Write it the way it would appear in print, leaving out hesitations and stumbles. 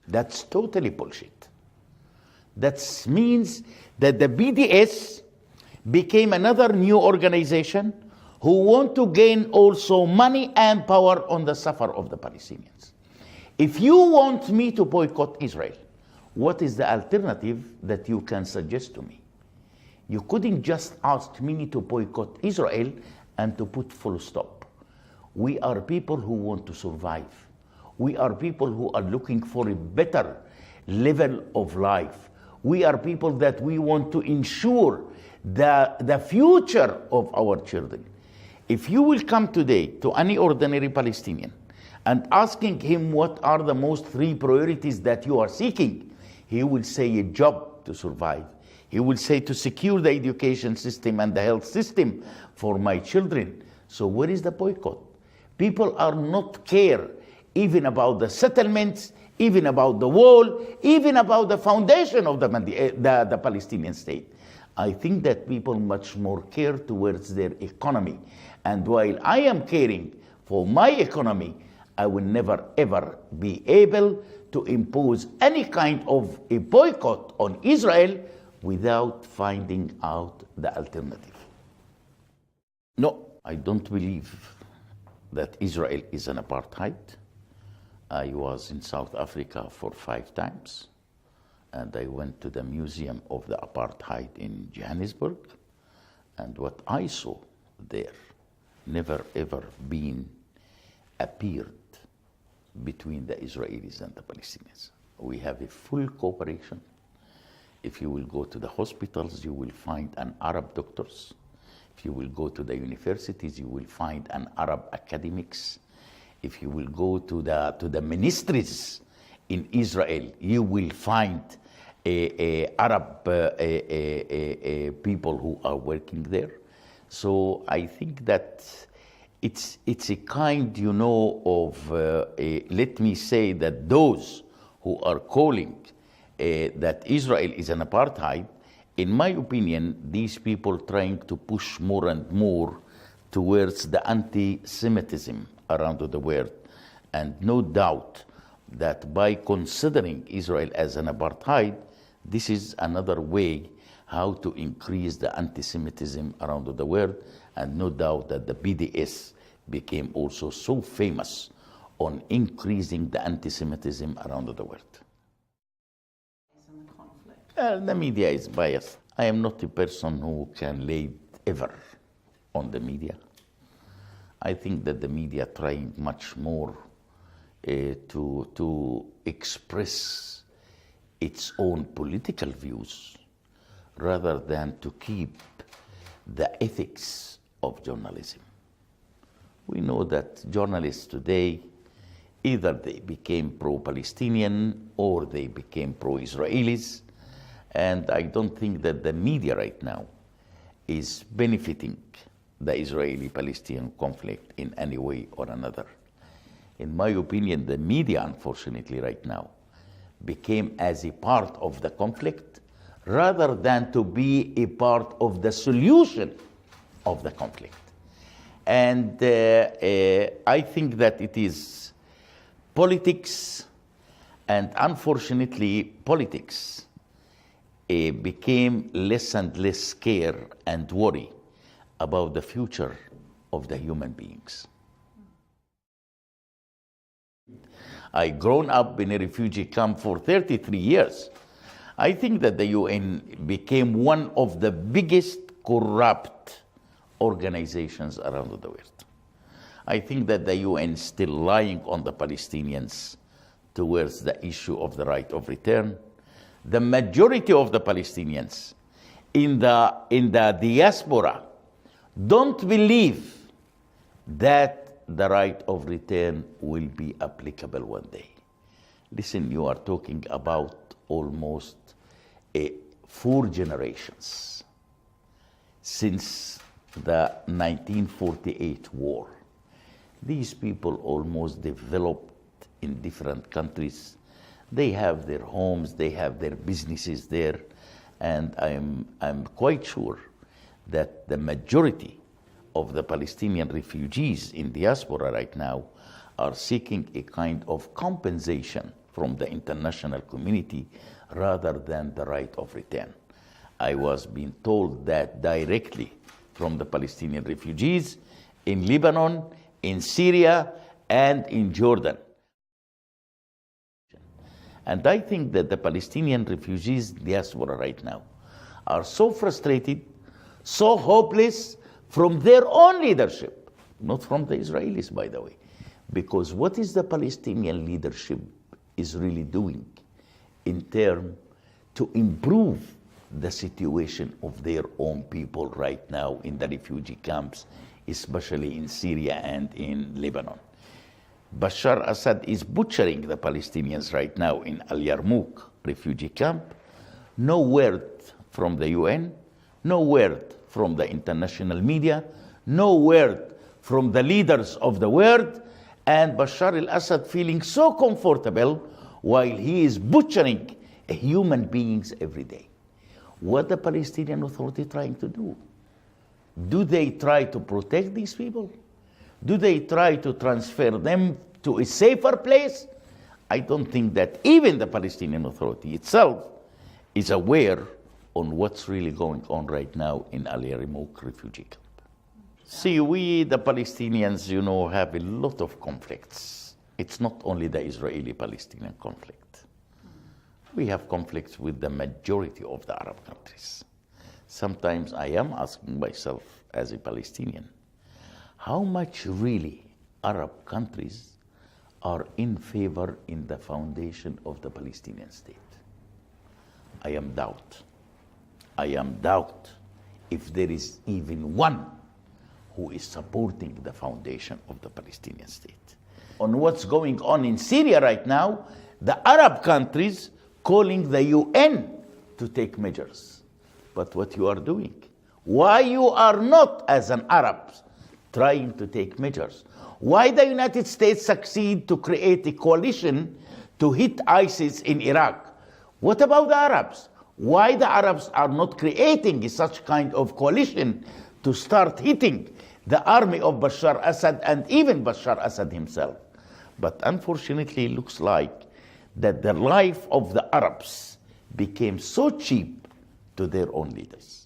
That's totally bullshit. That means that the BDS became another new organization who want to gain also money and power on the suffer of the Palestinians. If you want me to boycott Israel, what is the alternative that you can suggest to me? You couldn't just ask me to boycott Israel and to put full stop. We are people who want to survive. We are people who are looking for a better level of life. We are people that we want to ensure the future of our children. If you will come today to any ordinary Palestinian and asking him what are the most three priorities that you are seeking, he will say a job to survive. He will say to secure the education system and the health system for my children. So where is the boycott? People are not care even about the settlements, even about the wall, even about the foundation of the Palestinian state. I think that people much more care towards their economy. And while I am caring for my economy, I will never ever be able to impose any kind of a boycott on Israel without finding out the alternative. No, I don't believe that Israel is an apartheid. I was in South Africa for 5 times, and I went to the Museum of the Apartheid in Johannesburg, and what I saw there never ever been appeared between the Israelis and the Palestinians. We have a full cooperation. If you will go to the hospitals, you will find an Arab doctors. If you will go to the universities, you will find an Arab academics. If you will go to the ministries in Israel, you will find Arab people who are working there. So I think that it's a kind, of, let me say that those who are calling that Israel is an apartheid, in my opinion, these people trying to push more and more towards the anti-Semitism around the world. And no doubt that by considering Israel as an apartheid, this is another way how to increase the anti-Semitism around the world. And no doubt that the BDS became also so famous on increasing the anti-Semitism around the world. The media is biased. I am not a person who can lay ever on the media. I think that the media trying much more to express its own political views rather than to keep the ethics of journalism. We know that journalists today, either they became pro-Palestinian or they became pro-Israelis, and I don't think that the media right now is benefiting the Israeli-Palestinian conflict in any way or another. In my opinion, the media, unfortunately, right now, became as a part of the conflict rather than to be a part of the solution of the conflict. And I think that it is politics, and unfortunately, politics became less and less scared and worry about the future of the human beings. I grown up in a refugee camp for 33 years. I think that the UN became one of the biggest corrupt organizations around the world. I think that the UN is still lying on the Palestinians towards the issue of the right of return. The majority of the Palestinians in the diaspora don't believe that the right of return will be applicable one day. Listen, you are talking about almost 4 generations since the 1948 war. These people almost developed in different countries. They have their homes, they have their businesses there, and I'm quite sure that the majority of the Palestinian refugees in diaspora right now are seeking a kind of compensation from the international community rather than the right of return. I was being told that directly from the Palestinian refugees in Lebanon, in Syria, and in Jordan. And I think that the Palestinian refugees diaspora right now are so frustrated, so hopeless from their own leadership, not from the Israelis, by the way. Because what is the Palestinian leadership is really doing in terms to improve the situation of their own people right now in the refugee camps, especially in Syria and in Lebanon. Bashar Assad is butchering the Palestinians right now in Al Yarmouk refugee camp. No word from the UN, no word from the international media, no word from the leaders of the world, and Bashar al-Assad feeling so comfortable while he is butchering human beings every day. What the Palestinian Authority trying to do? Do they try to protect these people? Do they try to transfer them to a safer place? I don't think that even the Palestinian Authority itself is aware on what's really going on right now in Al Yarmouk refugee camp. See, we, the Palestinians, have a lot of conflicts. It's not only the Israeli-Palestinian conflict. We have conflicts with the majority of the Arab countries. Sometimes I am asking myself as a Palestinian, how much really Arab countries are in favor in the foundation of the Palestinian state? I am doubt if there is even one who is supporting the foundation of the Palestinian state. On what's going on in Syria right now, the Arab countries calling the UN to take measures. But what you are doing, why you are not, as an Arab, trying to take measures? Why the United States succeed to create a coalition to hit ISIS in Iraq? What about the Arabs? Why the Arabs are not creating such kind of coalition to start hitting the army of Bashar Assad and even Bashar Assad himself? But unfortunately, it looks like that the life of the Arabs became so cheap to their own leaders.